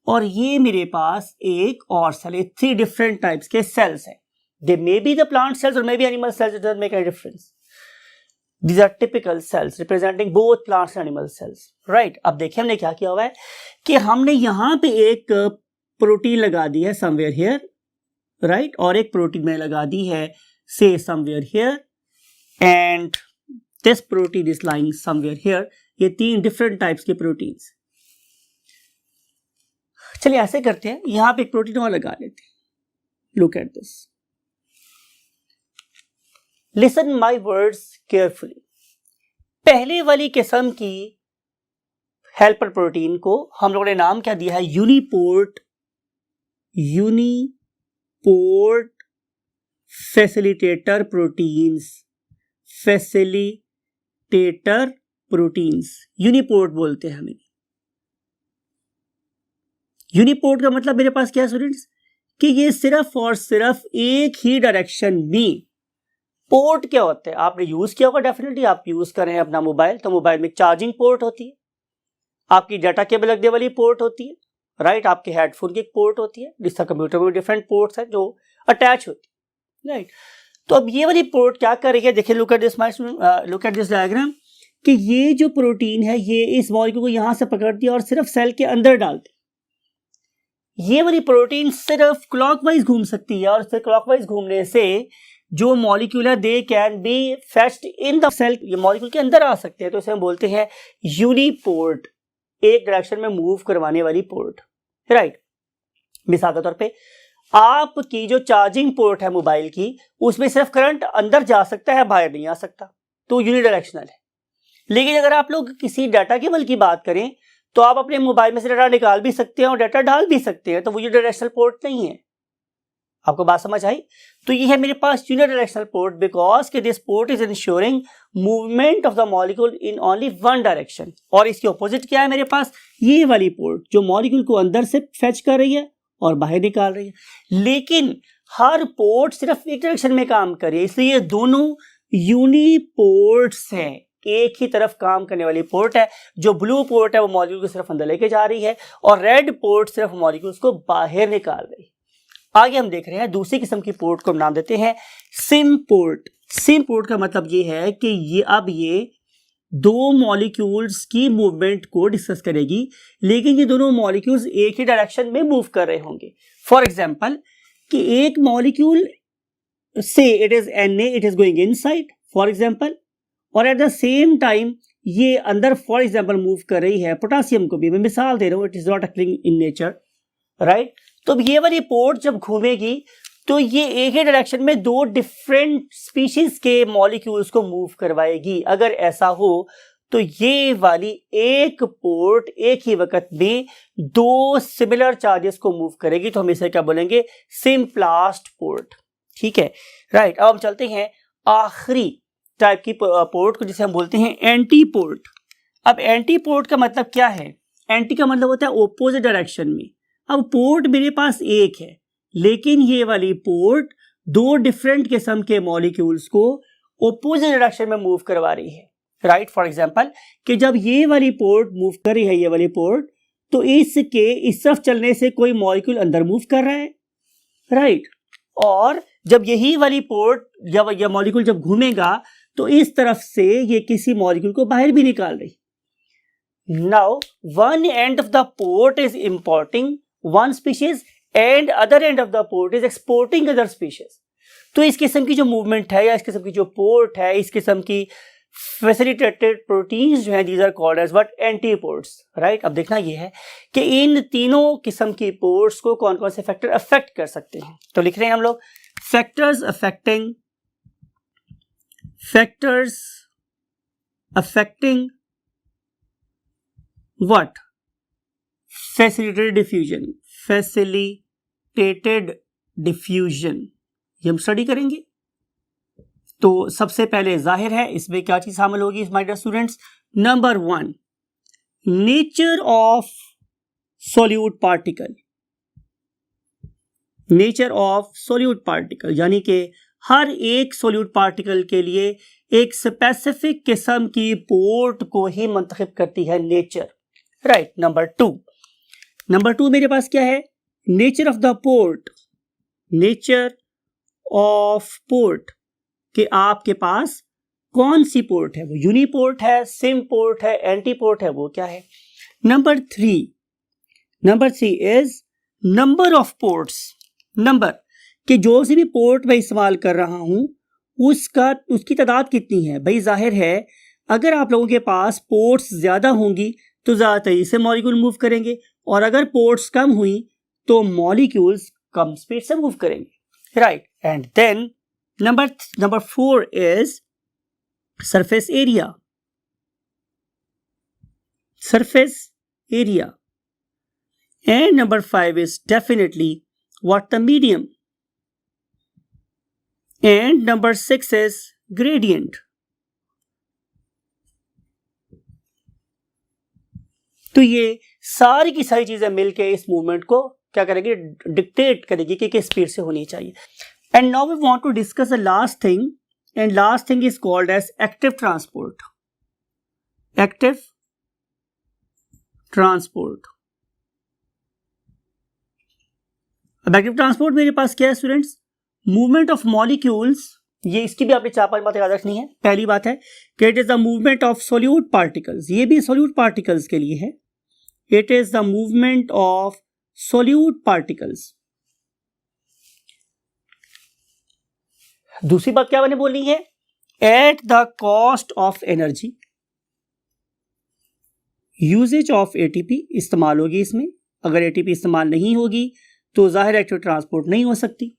और ये मेरे पास एक और सेल है। 3 डिफरेंट टाइप्स के सेल्स हैं। They may be the plant cells और may be animal cells, it doesn't make any difference. These are typical cells representing both plants and animal cells, right? अब देखिए हमने क्या किया हुआ है कि हमने यहां पे एक प्रोटीन लगा दी है somewhere here, right? और एक प्रोटीन में लगा दी है say somewhere here and this protein is lying somewhere here. ये 3 different types के प्रोटीन्स। चलिए ऐसे करते हैं, यहां पे एक प्रोटीन और लगा लेते हैं। Look at this. Listen my words carefully. पहले वाली किस्म की हेल्पर प्रोटीन को हम लोगों ने नाम क्या दिया है? Uniport facilitator proteins. Facilitator proteins uniport बोलते हैं हमें। यूनिपोर्ट का मतलब मेरे पास क्या है स्टूडेंट्स कि ये सिर्फ और सिर्फ एक ही डायरेक्शन में। पोर्ट क्या होता है? आपने यूज किया होगा डेफिनेटली, आप यूज कर रहे हैं अपना मोबाइल, तो मोबाइल में चार्जिंग पोर्ट होती है, आपकी डाटा केबल लगने वाली पोर्ट होती है, राइट। आपके हेडफोन की एक पोर्ट होती है, जिसका कंप्यूटर में डिफरेंट पोर्ट्स हैं जो अटैच होती है, राइट। तो अब ये वाली पोर्ट क्या कर रही है? देखिए लुक एट दिस डायग्राम कि ये जो प्रोटीन है ये इस मॉलिक्यूल को यहां से पकड़ती है और सिर्फ सेल के अंदर डालती है। ये वाली प्रोटीन सिर्फ क्लॉकवाइज घूम सकती है और सिर्फ क्लॉकवाइज घूमने से जो मॉलिक्यूल है they can be fetched in the cell, ये मॉलिक्यूल के अंदर आ सकते हैं। तो इसे हम बोलते हैं यूनिपोर्ट, एक डायरेक्शन में मूव करवाने वाली पोर्ट, राइट। मिसाल के तौर पे आपकी जो चार्जिंग पोर्ट है मोबाइल की, उसमें सिर्फ करंट अंदर जा सकता है, बाहर नहीं आ सकता, तो यूनिडायरेक्शनल है। लेकिन अगर आप लोग किसी डाटा केबल की बात करें तो आप अपने मोबाइल में से डाटा निकाल भी सकते हैं और डाटा डाल भी सकते हैं, तो वो यूनिडायरेक्शनल पोर्ट नहीं है। आपको बात समझ आई? तो ये है मेरे पास यूनिडायरेक्शनल पोर्ट बिकॉज कि this port is ensuring movement of the molecule in only one direction. और इसके ऑपोजिट क्या है मेरे पास? ये वाली पोर्ट जो मॉलिक्यूल को अंदर से फेच कर रही है और बाहर निकाल रही है। लेकिन हर पोर्ट सिर्फ एक डायरेक्शन में काम कर रही है, इसलिए ये दोनों यूनिपोर्ट्स हैं, एक ही तरफ काम करने वाली पोर्ट है। जो ब्लू पोर्ट है वो मॉलिक्यूल को सिर्फ अंदर लेके जा रही है और रेड पोर्ट सिर्फ मॉलिक्यूल्स को बाहर निकाल रही है। आगे हम देख रहे हैं दूसरी किस्म की पोर्ट को हम नाम देते हैं सिम पोर्ट। सिम पोर्ट का मतलब ये है कि ये दो मॉलिक्यूल्स की मूवमेंट को डिस्कस करेगी, लेकिन ये दोनों मॉलिक्यूल्स एक ही डायरेक्शन में मूव कर रहे होंगे। फॉर एग्जांपल कि एक मॉलिक्यूल से it is Na, it is going inside for example, और एट द सेम टाइम ये अंदर फॉर एग्जांपल मूव कर रही है पोटासियम को भी। मैं मिसाल दे रहा हूं, it is not occurring in nature, right. तो अब ये वाली पोर्ट जब घूमेगी तो ये एक ही डायरेक्शन में दो डिफरेंट स्पीशीज के मॉलिक्यूल्स को मूव करवाएगी। अगर ऐसा हो तो ये वाली एक पोर्ट एक ही वक्त में दो सिमिलर चार्जेस को मूव करेगी, तो हम इसे क्या बोलेंगे, सिम्प्लास्ट पोर्ट। ठीक है, राइट। अब हम चलते हैं आखिरी टाइप की पोर्ट को, जिसे हम बोलते हैं एंटी पोर्ट। अब एंटी पोर्ट का मतलब क्या है? एंटी का मतलब होता है ओपोजिट डायरेक्शन में। अब पोर्ट मेरे पास एक है, लेकिन ये वाली पोर्ट दो डिफरेंट किस्म के मॉलिक्यूल्स को ओपोजिट डायरेक्शन में मूव करवा रही है, राइट। फॉर एग्जांपल कि जब ये वाली पोर्ट मूव कर रही है, ये वाली पोर्ट, तो इसके इस तरफ चलने से कोई मॉलिक्यूल अंदर मूव कर रहा है, राइट। और जब यही वाली पोर्ट या मॉलिक्यूल जब घूमेगा तो इस तरफ से ये किसी मॉलिक्यूल को बाहर भी निकाल रही। Now one and of the port is importing one species and other and of the port is exporting other species. तो इस किस्म की जो मूवमेंट है या इस किस्म की जो पोर्ट है, इस किस्म की फैसिलिटेटेड प्रोटीन्स जो हैं, these are called as what, antiports, right. अब देखना ये है कि इन तीनों किस्म की पोर्ट्स को कौन कौन से फैक्टर अफेक्ट कर सकते हैं। तो लिख रहे हैं हम लोग factors affecting what, facilitated diffusion, ये हम स्टडी करेंगे। तो सबसे पहले जाहिर है इसमें क्या चीज शामिल होगी my dear students. Number 1, nature of solute particle, यानी कि हर एक सॉल्यूट पार्टिकल के लिए एक स्पेसिफिक किस्म की पोर्ट को ही मुंतखब करती है नेचर, राइट। नंबर टू मेरे पास क्या है, नेचर ऑफ पोर्ट, कि आपके पास कौन सी पोर्ट है, वो यूनिपोर्ट है, सिम पोर्ट है, एंटी पोर्ट है, वो क्या है। Number three is number of ports, number कि जो सी भी पोर्ट मैं इस्तेमाल कर रहा हूं उसकी तादाद कितनी है। भाई जाहिर है अगर आप लोगों के पास पोर्ट्स ज्यादा होंगी तो ज्यादा तेजी से मॉलिक्यूल मूव करेंगे, और अगर पोर्ट्स कम हुई तो मॉलिक्यूल्स कम स्पीड से मूव करेंगे, right. And then number 4 is surface area, and number 5 is definitely what, the medium, and number 6 is gradient। तो ये सारी की सारी चीजें मिलके इस मूवमेंट को क्या करेगी, डिक्टेट करेगी कि किस स्पीड से होनी चाहिए। And now we want to discuss the last thing, and last thing is called as active transport. Active transport. अब एक्टिव ट्रांसपोर्ट मेरे पास क्या है स्टूडेंट्स, मूवमेंट ऑफ मॉलिक्यूल्स। ये इसकी भी आपने 4-5 बातें याद रखनी है। पहली बात है कि it is the movement of solute particles, ये भी सोल्यूट पार्टिकल्स के लिए है। It is the movement of solute particles. दूसरी बात क्या मैंने बोलनी है, at the cost of energy, usages of ATP इस्तेमाल होगी इसमें। अगर एटीपी इस्तेमाल नहीं होगी तो जाहिर एक्टिव ट्रांसपोर्ट नहीं हो सकती।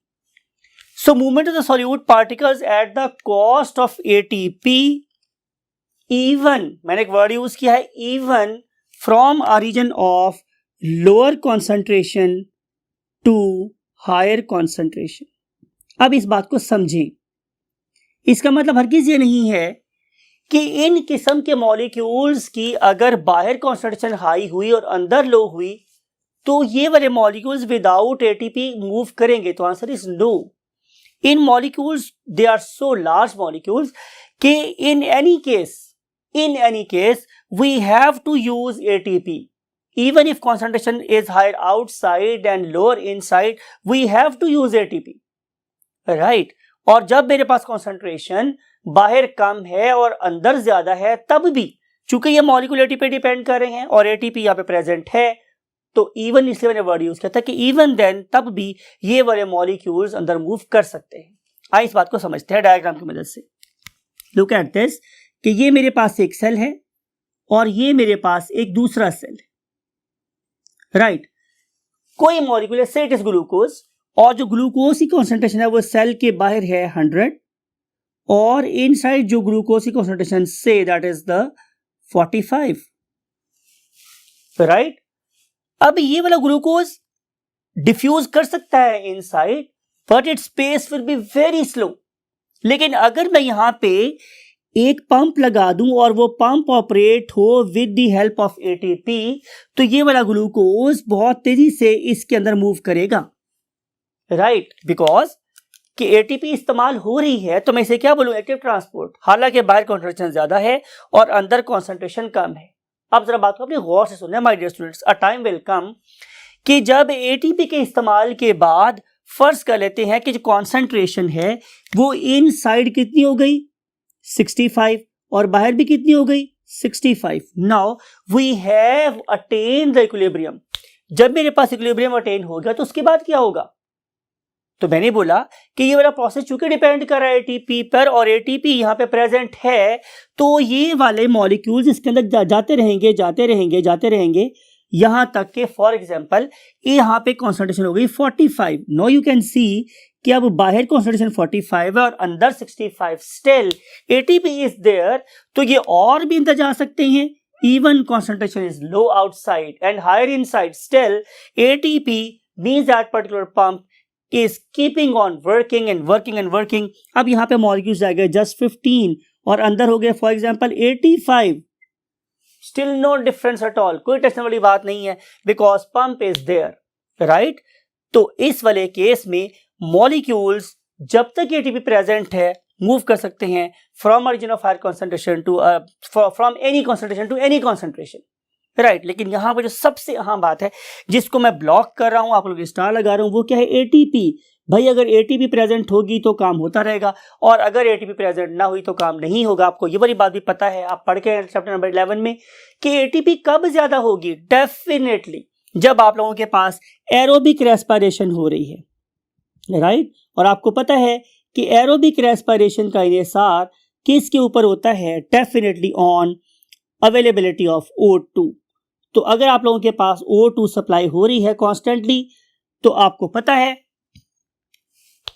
So movement of the solute particles at the cost of ATP, even, मैंने एक वर्ड यूज किया है, even from a region of lower concentration to higher concentration. अब इस बात को समझें, इसका मतलब हरगिज ये नहीं है कि इन किस्म के मॉलिक्यूल्स की अगर बाहर कॉन्सेंट्रेशन हाई हुई और अंदर लो हुई तो ये वाले मॉलिक्यूल्स विदाउट एटीपी मूव करेंगे। तो आंसर इज नो। इन molecules they are so large molecules कि in any case we have to use ATP even if concentration is higher outside and lower inside, we have to use ATP, right। और जब मेरे पास concentration बाहर कम है और अंदर ज्यादा है, तब भी चूंकि ये मॉलिक्यूल ATP पे डिपेंड कर रहे हैं और ATP यहाँ पे प्रेजेंट है, तो इवन इसलिए मैंने वर्ड यूज किया था कि इवन देन, तब भी ये वाले मॉलिक्यूल्स अंदर मूव कर सकते हैं। आइए इस बात को समझते हैं डायग्राम की मदद से। लुक एट दिस कि ये मेरे पास एक सेल है और ये मेरे पास एक दूसरा सेल है, राइट। कोई मॉलिक्यूल से इट इज ग्लूकोज और जो ग्लूकोज की कॉन्सेंट्रेशन है वो सेल के बाहर है 100 और इनसाइड जो ग्लूकोज की concentration say that is the 45, right. अब ये वाला ग्लूकोज डिफ्यूज कर सकता है inside but its pace will be very slow. लेकिन अगर मैं यहां पे एक पंप लगा दूं और वो पंप ऑपरेट हो with the help of ATP, तो ये वाला ग्लूकोज बहुत तेजी से इसके अंदर मूव करेगा, राइट, बिकॉज कि एटीपी इस्तेमाल हो रही है। तो मैं इसे क्या बोलूं, एक्टिव ट्रांसपोर्ट। हालांकि बाहर कॉन्सेंट्रेशन ज्यादा है और अंदर कॉन्सेंट्रेशन कम है। अब जरा बात को अपने गौर से सुनना my dear students, a time will come कि जब एटीपी के इस्तेमाल के बाद फर्ज कर लेते हैं कि जो कॉन्सेंट्रेशन है वो इन साइड कितनी हो गई 65 और बाहर भी कितनी हो गई 65। Now we have attain the equilibrium. जब मेरे पास इक्विलिब्रियम अटेन हो गया तो उसके बाद क्या होगा, तो मैंने बोला कि ये वाला प्रोसेस चूंकि डिपेंड कर रहा है एटीपी पर और एटीपी यहाँ पे प्रेजेंट है, तो ये वाले मॉलिक्यूल्स इसके अंदर जाते रहेंगे जाते रहेंगे जाते रहेंगे यहां तक के फॉर एग्जांपल यहाँ पे कॉन्सेंट्रेशन हो गई 45। नो यू कैन सी कि अब बाहर कॉन्सेंट्रेशन 45 है और अंदर 65, स्टिल एटीपी इज देयर। तो ये और भी अंदर जा सकते हैं, even concentration is low outside and higher inside, still ATP means that particular pump is keeping on working and working and working। अब यहाँ पे मॉलिक्यूल्स आ गए जस्ट 15 और अंदर हो गए for example 85, still no difference at all, कोई tension वाली बात नहीं है because pump is there, right. तो इस वाले केस में मॉलिक्यूल्स जब तक एटीपी प्रेजेंट है मूव कर सकते हैं from origin of higher concentration to from any concentration to any concentration, right. लेकिन यहां पर जो सबसे अहम बात है जिसको मैं ब्लॉक कर रहा हूं, आप लोग स्टार लगा रहा हूं, वो क्या है, एटीपी। भाई अगर एटीपी प्रेजेंट होगी तो काम होता रहेगा और अगर एटीपी प्रेजेंट ना हुई तो काम नहीं होगा। आपको ये वाली बात भी पता है, आप पढ़ के चैप्टर नंबर 11 में कि एटीपी कब ज्यादा होगी, डेफिनेटली जब आप लोगों के पास एरोबिक रेस्पिरेशन हो रही है, राइट। और आपको पता है कि एरोबिक रेस्पिरेशन का इन्हिसार किसके ऊपर होता है, definitely on availability of O2। तो अगर आप लोगों के पास O2 सप्लाई हो रही है कॉन्स्टेंटली तो आपको पता है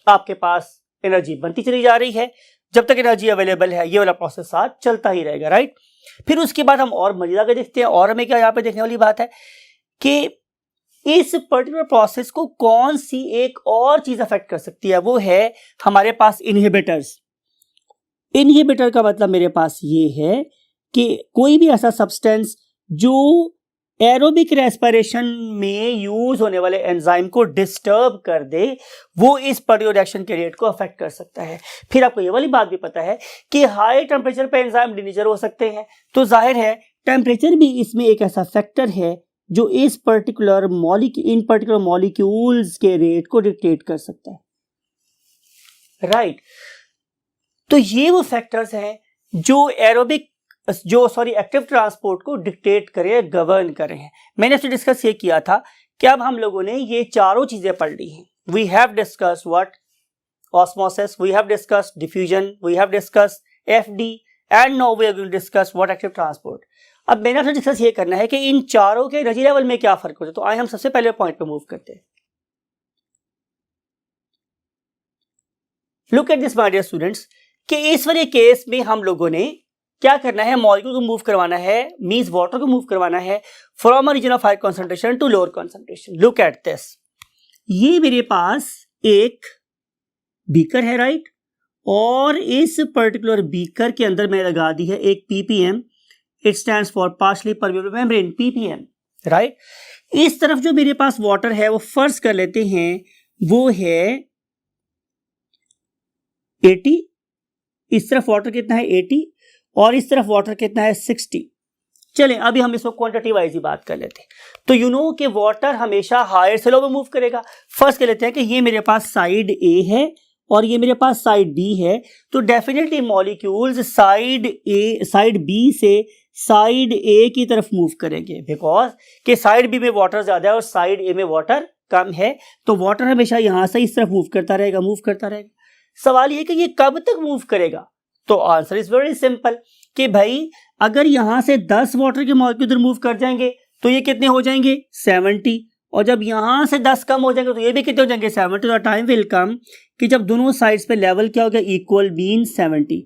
आपके पास एनर्जी बनती चली जा रही है। जब तक एनर्जी अवेलेबल है ये वाला प्रोसेस साथ चलता ही रहेगा, राइट। फिर उसके बाद हम और मजेदार के देखते हैं, और हमें क्या यहाँ पे देखने वाली बात है कि इस पर्टिकुलर प्रोसेस को कौन सी एक और चीज अफेक्ट कर सकती है, वो है हमारे पास इनहिबिटर्स। इनहिबिटर का मतलब मेरे पास ये है कि कोई भी ऐसा सब्सटेंस जो एरोबिक रेस्पिरेशन में यूज होने वाले एंजाइम को डिस्टर्ब कर दे, वो इस पर्टिकुलर रिएक्शन के रेट को अफेक्ट कर सकता है। फिर आपको ये वाली बात भी पता है कि हाई टेम्परेचर पे एंजाइम डिनेचर हो सकते हैं, तो जाहिर है टेम्परेचर भी इसमें एक ऐसा फैक्टर है जो इस पर्टिकुलर इन पर्टिकुलर मॉलिक्यूल्स के रेट को डिक्टेट कर सकता है, राइट। तो ये वो फैक्टर्स हैं जो एक्टिव ट्रांसपोर्ट को डिक्टेट करें, गवर्न करें हैं। मैंने आपसे डिस्कस ये किया था कि अब हम लोगों ने ये चारों चीजें पढ़ ली हैं। We have discussed what osmosis, we have discussed diffusion, we have discussed FD and now we are going to discuss what active transport. अब मैंने आपसे डिस्कस ये करना है कि इन चारों के एनर्जी लेवल में क्या फर्क होता है। तो आइए हम सबसे पहले पॉइंट पे मूव करते हैं। Look at this my dear students कि इस वाले केस में हम लोगों ने क्या करना है, मॉलिक्यूल को मूव करवाना है, मींस वाटर को मूव करवाना है from origin of high concentration to lower concentration. Look at this, ये मेरे पास एक बीकर है, राइट, और इस पर्टिकुलर बीकर के अंदर मैंने लगा दी है एक ppm, it stands for partially permeable membrane, ppm, right. इस तरफ जो मेरे पास वाटर है वो फर्ज कर लेते हैं वो है 80, इस तरफ वाटर कितना है 80 और इस तरफ वाटर कितना है 60। चलें अभी हम इसको क्वांटिटी वाइज ही बात कर लेते हैं। तो यू नो कि वाटर हमेशा हायर से लो में मूव करेगा। फर्स्ट कर लेते हैं कि ये मेरे पास साइड ए है और ये मेरे पास साइड बी है, तो डेफिनेटली मॉलिक्यूल्स साइड बी से साइड ए की तरफ मूव करेंगे, बिकॉज कि साइड बी में वाटर ज्यादा है और साइड ए में वाटर कम है, तो वाटर हमेशा यहां से इस तरफ मूव करता रहेगा। सवाल ये कि ये कब तक मूव करेगा, तो आंसर इज वेरी सिंपल कि भाई अगर यहां से 10 वाटर के मॉलिक्यूल इधर मूव कर जाएंगे तो ये कितने हो जाएंगे 70, और जब यहाँ से 10 कम हो जाएंगे तो ये भी कितने हो जाएंगे 70। तो टाइम विल कम कि जब दोनों साइड्स पे लेवल क्या हो गया इक्वल मीन 70।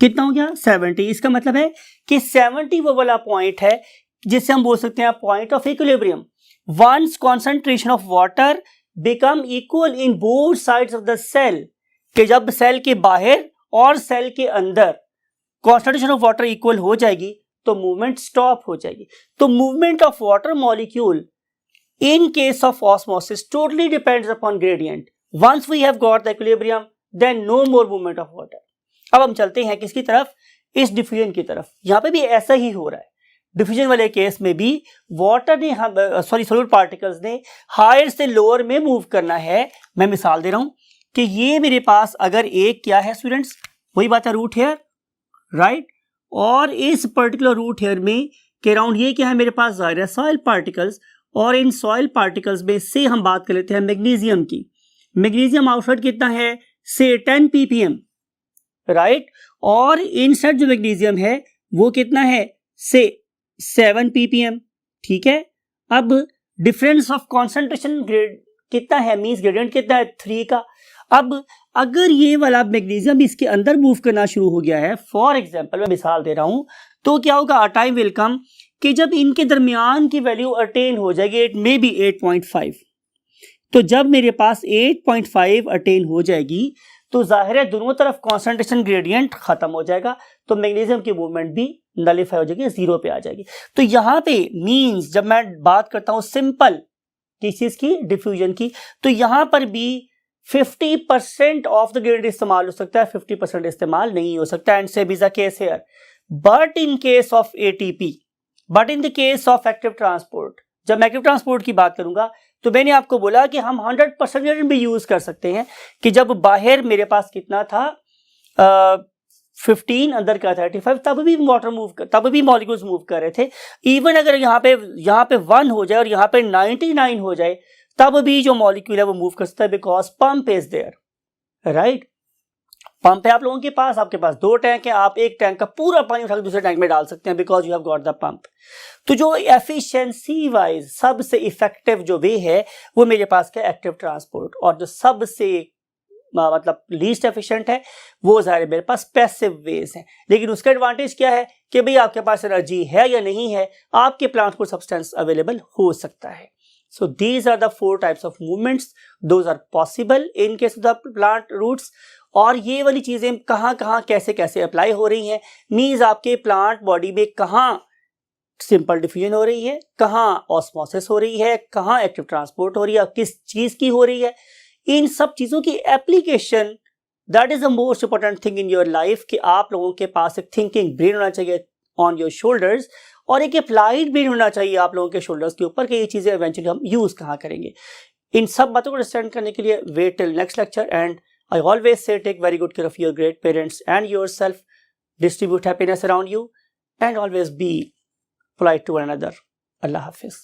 कितना हो गया 70। इसका मतलब है कि 70 वो वाला पॉइंट है जिसे हम बोल सकते हैं point of equilibrium. Once concentration of water become equal in both sides of the cell, कि जब सेल के बाहर और सेल के अंदर कॉन्सेंट्रेशन ऑफ वाटर इक्वल हो जाएगी तो मूवमेंट स्टॉप हो जाएगी। तो movement of water molecule in case of osmosis totally depends upon gradient. Once we have got the equilibrium, then no more movement of water. अब हम चलते हैं किसकी तरफ, इस डिफ्यूजन की तरफ। यहाँ पे भी ऐसा ही हो रहा है। डिफ्यूजन वाले केस में भी वाटर ने सॉल्यूट पार्टिकल्स ने हायर से लोअर में मूव करना है। मैं मिसाल दे रहा हूं कि ये मेरे पास अगर एक क्या है स्टूडेंट्स, वही बात है रूट हेयर, राइट, और इस पर्टिकुलर रूट हेयर में के अराउंड ये क्या है मेरे पास जाहिर है सॉइल पार्टिकल्स, और इन सॉइल पार्टिकल्स में से हम बात कर लेते हैं मैग्नीशियम की। मैग्नीशियम आउटसाइड कितना है से 10 ppm, राइट, और इनसाइड जो मैग्नीशियम है वो कितना है से 7 ppm, ठीक है। अब डिफरेंस ऑफ कॉन्सेंट्रेशन ग्रेड कितना है, मींस ग्रेडियंट कितना है 3 का। अब अगर ये वाला मैग्नीशियम इसके अंदर मूव करना शुरू हो गया है, फॉर एग्जांपल मैं मिसाल दे रहा हूं, तो क्या होगा, अ टाइम विल कम कि जब इनके दरमियान की वैल्यू अटेन हो जाएगी, इट मे बी 8.5। तो जब मेरे पास 8.5 अटेन हो जाएगी तो जाहिर है दोनों तरफ कॉन्सेंट्रेशन ग्रेडियंट खत्म हो जाएगा, तो मैग्नीशियम की मूवमेंट भी नलिफाई हो जाएगी, जीरो पे आ जाएगी। तो यहाँ पे मींस जब मैं बात करता हूं सिंपल किस चीज की, डिफ्यूजन की, तो यहाँ पर भी 50% ऑफ द ग्रेडियंट इस्तेमाल हो सकता है, 50% इस्तेमाल नहीं हो सकता। And same is the case here, but in case of ATP, but in the case of active transport, जब मैं एक्टिव ट्रांसपोर्ट की बात करूंगा तो मैंने आपको बोला कि हम 100% भी यूज कर सकते हैं कि जब बाहर मेरे पास कितना था 15 अंदर का 35, तब भी वाटर मूव तब भी मॉलिक्यूल्स मूव कर रहे थे। इवन अगर यहाँ पे 1 हो जाए और यहाँ पे 99 हो जाए तब भी जो मॉलिक्यूल है वो मूव कर सकता है, because pump is there, right. Pump है आप लोगों के पास, आपके पास 2 टैंक है, आप एक टैंक का पूरा पानी उठा के दूसरे टैंक में डाल सकते हैं, because you have got the pump. तो जो एफिशिएंसी वाइज सबसे इफेक्टिव जो वे है वो मेरे पास क्या, एक्टिव ट्रांसपोर्ट, और जो सबसे मतलब लीस्ट एफिशिएंट है वो ज़ाहिर मेरे पास पैसिव वेज है। लेकिन उसका एडवांटेज क्या है कि भाई आपके पास एनर्जी है या नहीं है, आपके प्लांट को सब्सटेंस अवेलेबल हो सकता है। So these are the 4 types of movements, those are possible in case of the plant roots। और ये वाली चीजें कहाँ कहाँ कैसे कैसे अप्लाई हो रही हैं, मीन्स आपके प्लांट बॉडी में कहाँ सिंपल डिफ्यूजन हो रही है, कहाँ ऑस्मोसिस हो रही है, कहाँ एक्टिव ट्रांसपोर्ट हो रही है, किस चीज की हो रही है, इन सब चीजों की application, that is the most important thing in your life कि आप लोगों के पास एक थिंकिंग ब्रेन होना चाहिए ऑन योर शोल्डर्स, और एक अप्लाइड ब्रेन होना चाहिए आप लोगों के शोल्डर्स के ऊपर कि ये चीजें इवेंचुअली हम यूज कहाँ करेंगे। इन सब बातों को अंडरस्टैंड करने के लिए wait till next lecture, and I always say take very good care of your great parents and yourself, distribute happiness around you, and always be polite to one another. Allah Hafiz.